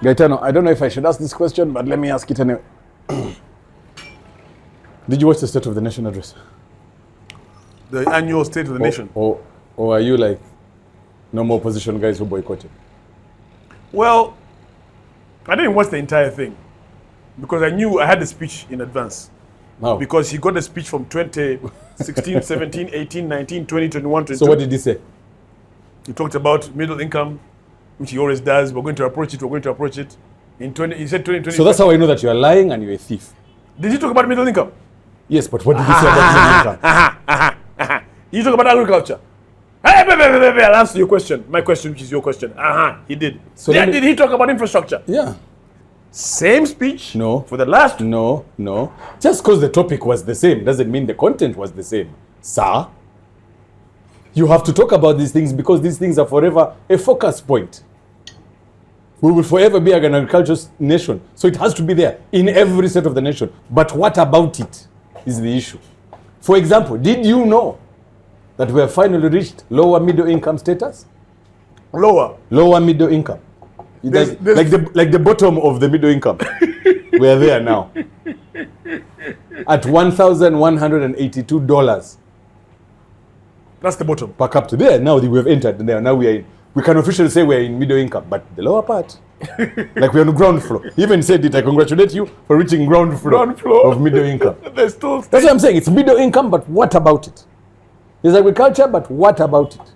Gaetano, I don't know if I should ask this question, but let me ask it anyway. Did you watch the State of the Nation address? The annual State of the Nation. Or are you like normal opposition guys who boycotted? Well, I didn't watch the entire thing because I knew I had the speech in advance. How? Because he got the speech from 2016, 17, 18, 19, 20, 21, 22. So what did he say? He talked about middle income, which he always does. We're going to approach it. He said 2020. So that's how I know that you are lying and you're a thief. Did he talk about middle income? Yes, but what did he say about middle income? Did he talk about agriculture? Hey, I'll answer your question. My question, which is your question. He did. So did he talk about infrastructure? Yeah. Same speech? No. For the last? No. Just because the topic was the same doesn't mean the content was the same. Sir, you have to talk about these things because these things are forever a focus point. We will forever be an agricultural nation. So it has to be there in every state of the nation. But what about it is the issue. For example, did you know that we have finally reached lower middle income status? Lower middle income. There's like the bottom of the middle income. We are there now. At $1,182 That's the bottom. per capita. There, now we have entered there. Now we can officially say we are in middle income, but the lower part, like we're on the ground floor. He even said it. I congratulate you for reaching ground floor of middle income. That's what I'm saying. It's middle income, but what about it? There's agriculture, but what about it?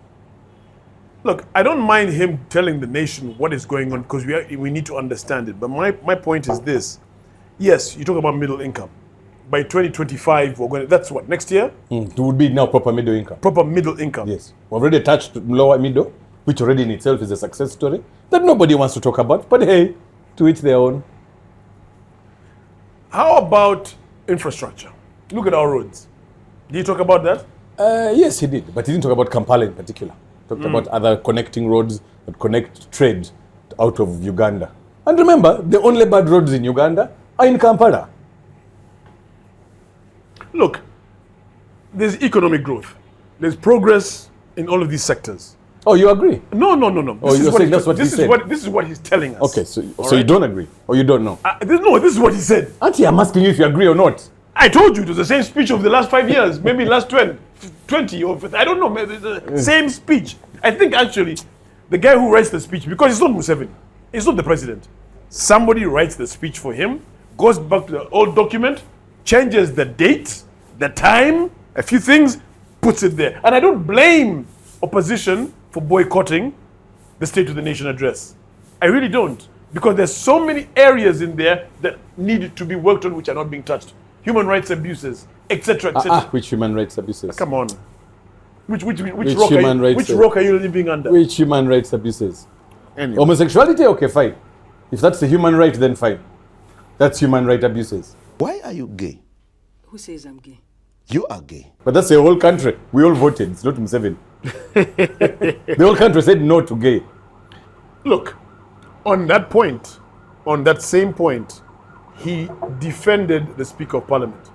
Look, I don't mind him telling the nation what is going on because we need to understand it. But my point is this. Yes, you talk about middle income. By 2025, we're going to, that's what, next year? It would be now proper middle income. Proper middle income. Yes. We've already touched lower middle, which already in itself is a success story that nobody wants to talk about. But hey, to each their own. How about infrastructure? Look at our roads. Did you talk about that? Yes, he did. But he didn't talk about Kampala in particular. He talked about other connecting roads that connect trade out of Uganda. And remember, the only bad roads in Uganda are in Kampala. Look, there's economic growth. There's progress in all of these sectors. Oh, you agree? No. Oh, you're saying that's what he said? This is what he's telling us. Okay, so you don't agree? Or you don't know? No, this is what he said. Auntie, I'm asking you if you agree or not. I told you it was the same speech of the last 5 years, maybe last 20 or I don't know, maybe the same speech. I think actually the guy who writes the speech, because it's not Museveni, it's not the president. Somebody writes the speech for him, goes back to the old document, changes the date, the time, a few things, puts it there. And I don't blame opposition for boycotting the State of the Nation address. I really don't. Because there's so many areas in there that need to be worked on which are not being touched. Human rights abuses, etc., etc. Which human rights abuses? Come on. Which rock are you living under? Which human rights abuses? Anyway. Homosexuality? Okay, fine. If that's a human right, then fine. That's human right abuses. Why are you gay? Who says I'm gay? You are gay. But that's the whole country. We all voted. It's not Museveni. The whole country said no to gay. Look, on that point, on that same point, he defended the Speaker of Parliament.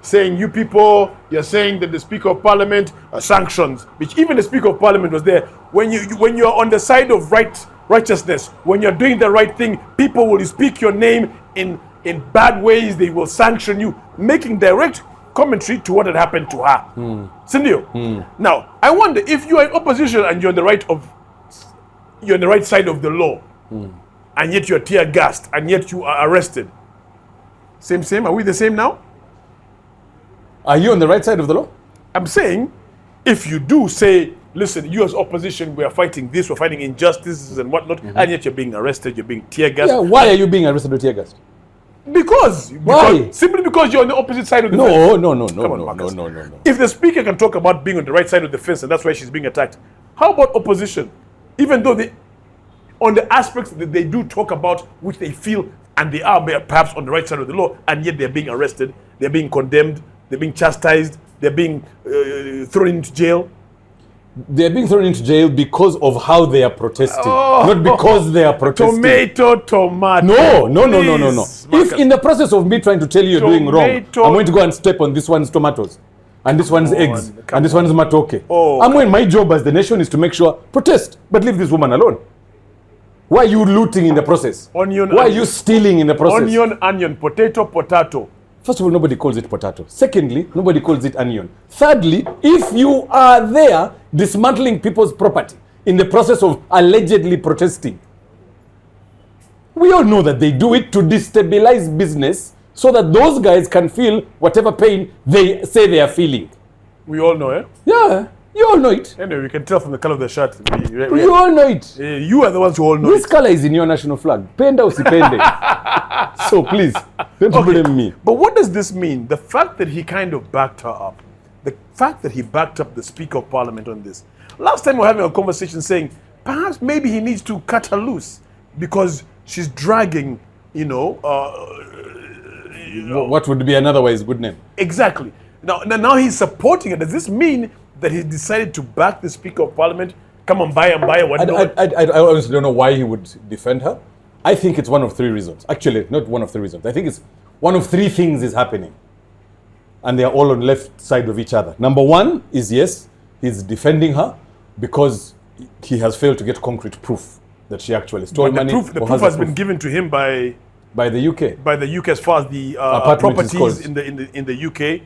Saying, you people, you're saying that the Speaker of Parliament are sanctions, which even the Speaker of Parliament was there. When you're on the side of righteousness, when you're doing the right thing, people will speak your name in bad ways, they will sanction you, making direct commentary to what had happened to her. Sindio. Now, I wonder if you are in opposition and you're on the right side of the law, and yet you're tear gassed, and yet you are arrested. Same. Are we the same now? Are you on the right side of the law? I'm saying, if you do say, listen, you as opposition, we are fighting this, we're fighting injustices and whatnot, and yet you're being arrested, you're being tear gassed. Yeah, why are you being arrested or tear gassed? Why? Simply because you're on the opposite side of the fence. No. If the speaker can talk about being on the right side of the fence and that's why she's being attacked, how about opposition? Even though on the aspects that they do talk about which they feel and they are perhaps on the right side of the law, and yet they're being arrested, they're being condemned, they're being chastised, they're being thrown into jail. They're being thrown into jail because of how they are protesting, not because they are protesting. Tomato. No. If in the process of me trying to tell you you're doing wrong, I'm going to go and step on this one's tomatoes, and this one's eggs, and this one's matoke. My job as the nation is to make sure, protest, but leave this woman alone. Why are you looting in the process? Onion, Why are onion. you stealing in the process? Onion, onion, potato. First of all, nobody calls it potato. Secondly, nobody calls it onion. Thirdly, if you are there dismantling people's property in the process of allegedly protesting, we all know that they do it to destabilize business so that those guys can feel whatever pain they say they are feeling. We all know, eh? Yeah, you all know it. Anyway, we can tell from the color of the shirt. You all know it. You are the ones who all know This it. color is in your national flag. Penda usipende. So please, don't blame me. But what does this mean? The fact that he kind of backed her up. The fact that he backed up the Speaker of Parliament on this. Last time we were having a conversation saying, perhaps maybe he needs to cut her loose because she's dragging, What would be an otherwise good name? Exactly. Now he's supporting it. Does this mean that he decided to back the Speaker of Parliament? Come on, buy what? I honestly don't know why he would defend her. I think it's one of three reasons. Actually, not one of three reasons. I think it's one of three things is happening. And they are all on left side of each other. Number one is, yes, he's defending her because he has failed to get concrete proof that she actually stole money. The proof has been given to him by the UK. By the UK as far as the properties in the UK,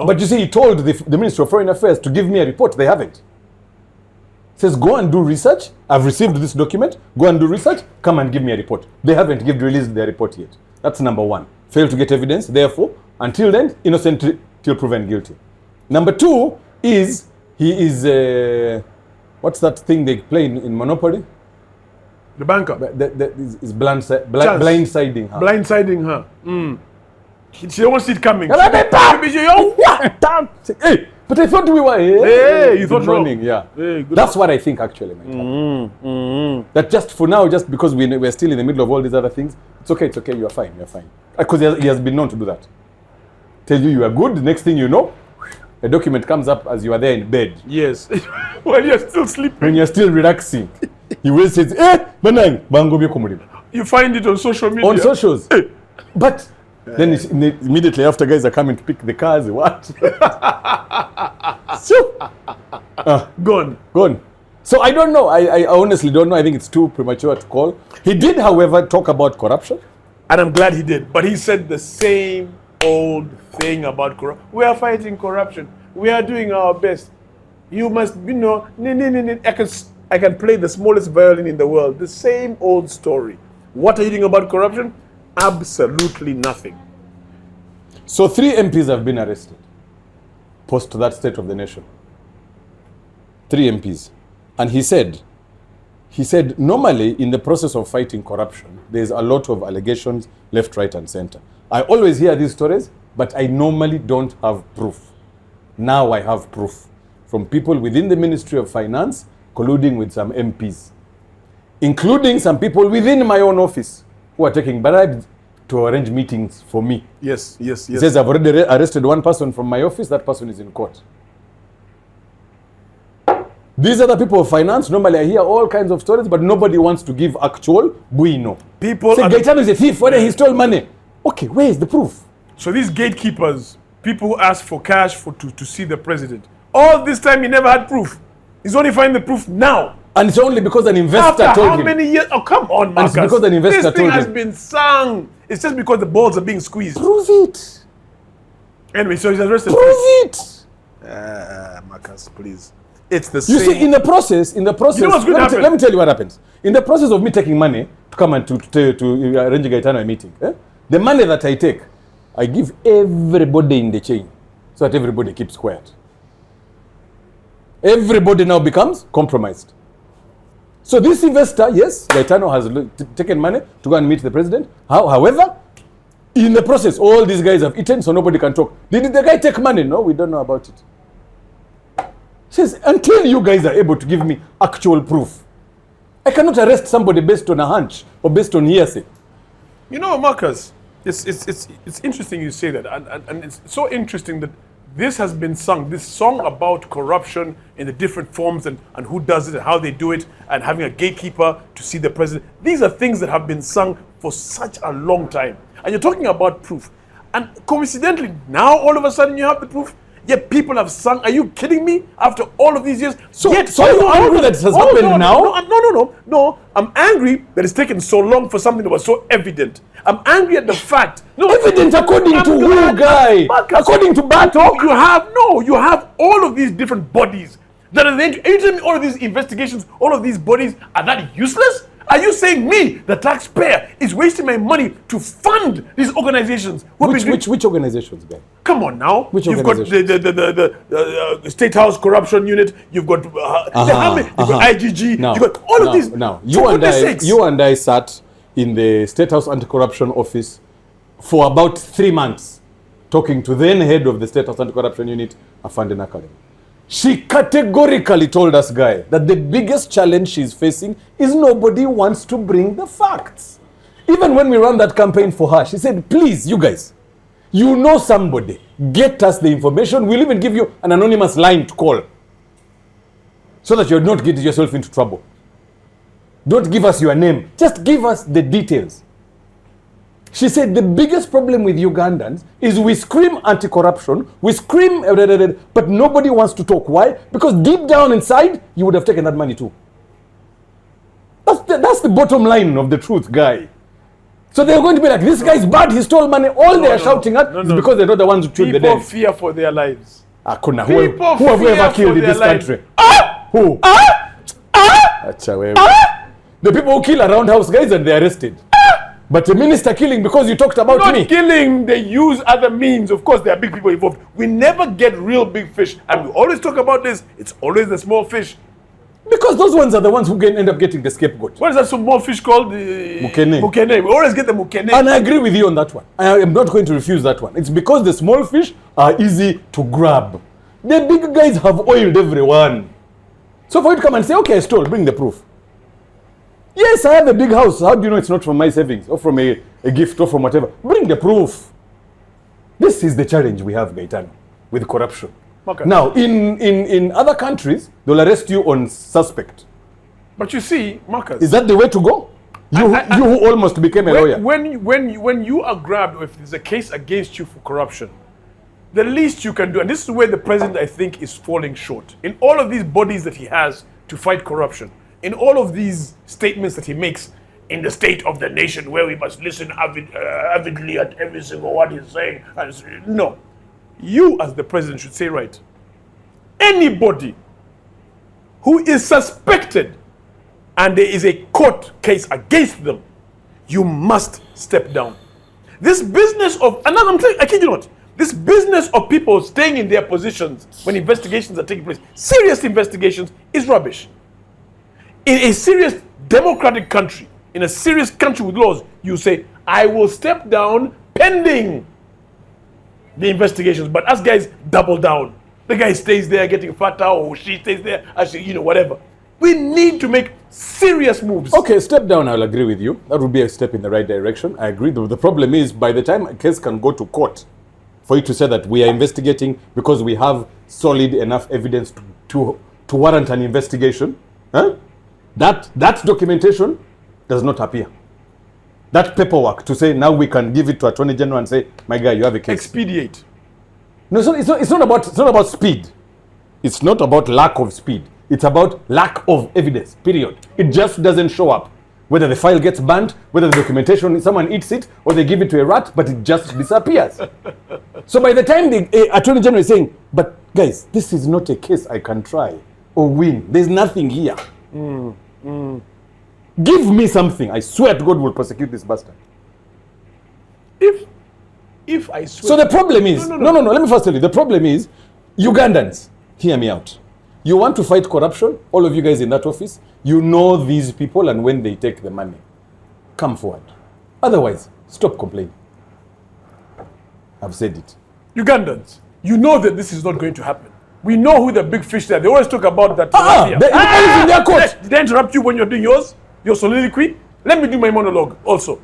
But you see, he told the Ministry of Foreign Affairs to give me a report. They haven't. Says, go and do research. I've received this document. Go and do research. Come and give me a report. They haven't released their report yet. That's number one. Fail to get evidence. Therefore, until then, innocent till proven guilty. Number two is he is what's that thing they play in Monopoly? The banker. Is blindsiding her. Blindsiding her. She don't want to see it coming. Hey, but I thought we were. Hey, you thought running. wrong. Yeah. Hey, good. That's what I think actually might happen. That just for now, just because we're still in the middle of all these other things, it's okay. You're fine. Because he has been known to do that. Tell you are good. The next thing you know, a document comes up as you are there in bed. Yes. While you're still sleeping. When you're still relaxing. He will say, Banang, Bango Biokumuri. You find it on social media. On socials. But then immediately after guys are coming to pick the cars, what? Gone. So I don't know. I honestly don't know. I think it's too premature to call. He did, however, talk about corruption. And I'm glad he did. But he said the same old thing about corruption. We are fighting corruption. We are doing our best. You must, I can play the smallest violin in the world. The same old story. What are you doing about corruption? Absolutely nothing. So 3 MPs have been arrested post that State of the Nation. 3 MPs. And he said, normally in the process of fighting corruption, there's a lot of allegations left, right, and center. I always hear these stories, but I normally don't have proof. Now I have proof from people within the Ministry of Finance colluding with some MPs, including some people within my own office who are taking bribes to arrange meetings for me. Yes. He says, I've already arrested one person from my office, that person is in court. These are the people of finance. Normally I hear all kinds of stories, but nobody wants to give actual buino. People say Gaetano is a thief, whether he stole money. Okay, where is the proof? So these gatekeepers, people who ask for cash to see the president, all this time he never had proof. He's only finding the proof now. And it's only because an investor After told how him. many years? Oh, come on, Marcus. And it's because an investor this thing told has him. been sung. It's just because the balls are being squeezed. Prove it. Anyway, so he's arrested. Prove it. Marcus, please. It's the You same. see, in the process, You know what's going to happen? let me tell you what happens. In the process of me taking money to come and to arrange Gaetano a meeting, the money that I take, I give everybody in the chain so that everybody keeps quiet. Everybody now becomes compromised. So this investor, yes, Gaetano has taken money to go and meet the president. However, in the process, all these guys have eaten, so nobody can talk. Did the guy take money? No, we don't know about it. Says, until you guys are able to give me actual proof, I cannot arrest somebody based on a hunch or based on hearsay. You know, Marcus, it's interesting you say that, and it's so interesting that this has been sung, this song about corruption in the different forms and who does it and how they do it and having a gatekeeper to see the president. These are things that have been sung for such a long time. And you're talking about proof. And coincidentally, now all of a sudden you have the proof. Yet people have sung. Are you kidding me? After all of these years, So yet, are you angry that it has happened now? No. I'm angry that it's taken so long for something that was so evident. I'm angry at the fact. No, Evident according to who, guy? Marcus, According to Batok? You have all of these different bodies that are. Are you telling me all of these investigations, all of these bodies are that useless? Are you saying me, the taxpayer, is wasting my money to fund these organizations? Which organizations, guy? Come on now. Which You've got the State House Corruption Unit. You've got IGG. Now, You've got all of these. Now, For goodness sakes. you and I sat in the State House Anti-Corruption Office for about 3 months talking to then head of the State House Anti-Corruption Unit, Afande Nakalem. She categorically told us, guy, that the biggest challenge she's facing is nobody wants to bring the facts. Even when we ran that campaign for her, she said, please, you guys, you know somebody, get us the information. We'll even give you an anonymous line to call so that you're not getting yourself into trouble. Don't give us your name. Just give us the details. She said the biggest problem with Ugandans is we scream anti-corruption, we scream, but nobody wants to talk. Why? Because deep down inside, you would have taken that money too. That's the bottom line of the truth, guy. So they're going to be like, this guy's bad, he stole money. All they're shouting at is because they're not the ones who killed the dead. People fear for their lives. Who have we ever killed in this country? Who? The people who kill around house guys and they're arrested. But the minister killing because you talked about me. Not killing, they use other means. Of course, there are big people involved. We never get real big fish. And we always talk about this. It's always the small fish. Because those ones are the ones who end up getting the scapegoat. What is that small fish called? Mukene. Mukene. We always get the mukene. And I agree with you on that one. I am not going to refuse that one. It's because the small fish are easy to grab. The big guys have oiled everyone. So for you to come and say, okay, I stole, bring the proof. Yes, I have a big house. How do you know it's not from my savings or from a gift or from whatever? Bring the proof. This is the challenge we have, Gaetano, with corruption. Okay. Now, in other countries, they'll arrest you on suspect. But you see, Marcus. Is that the way to go? You who almost became a lawyer. When you are grabbed, or if there's a case against you for corruption, the least you can do, and this is where the president, I think, is falling short. In all of these bodies that he has to fight corruption, in all of these statements that he makes in the state of the nation where we must listen avidly at every single word he's saying. No. You as the president should say, right, anybody who is suspected and there is a court case against them, you must step down. This business of, and I'm telling you, I kid you not, this business of people staying in their positions when investigations are taking place, serious investigations, is rubbish. In a serious democratic country, in a serious country with laws, you say, I will step down pending the investigations. But us guys double down. The guy stays there getting fatter, or she stays there, actually, whatever. We need to make serious moves. Okay, step down, I'll agree with you. That would be a step in the right direction. I agree. The problem is, by the time a case can go to court, for you to say that we are investigating because we have solid enough evidence to warrant an investigation, that documentation does not appear. That paperwork to say now we can give it to Attorney General and say, my guy, you have a case. Expedite. No, it's not about speed. It's not about lack of speed. It's about lack of evidence, period. It just doesn't show up. Whether the file gets banned, whether the documentation, someone eats it, or they give it to a rat, but it just disappears. So by the time the Attorney General is saying, but guys, this is not a case I can try or win. There's nothing here. Give me something. I swear to God will prosecute this bastard. If I swear. So the problem is, no, let me first tell you. The problem is, Ugandans, hear me out. You want to fight corruption, all of you guys in that office, you know these people and when they take the money, come forward. Otherwise, stop complaining. I've said it. Ugandans, you know that this is not going to happen. We know who the big fish are. They always talk about that. They in their court. Did I interrupt you when you're doing yours? Your soliloquy? Let me do my monologue also.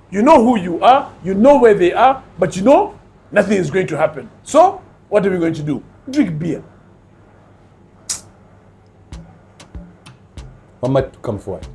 You know who you are, you know where they are, but you know nothing is going to happen. So, what are we going to do? Drink beer. Mama, come forward.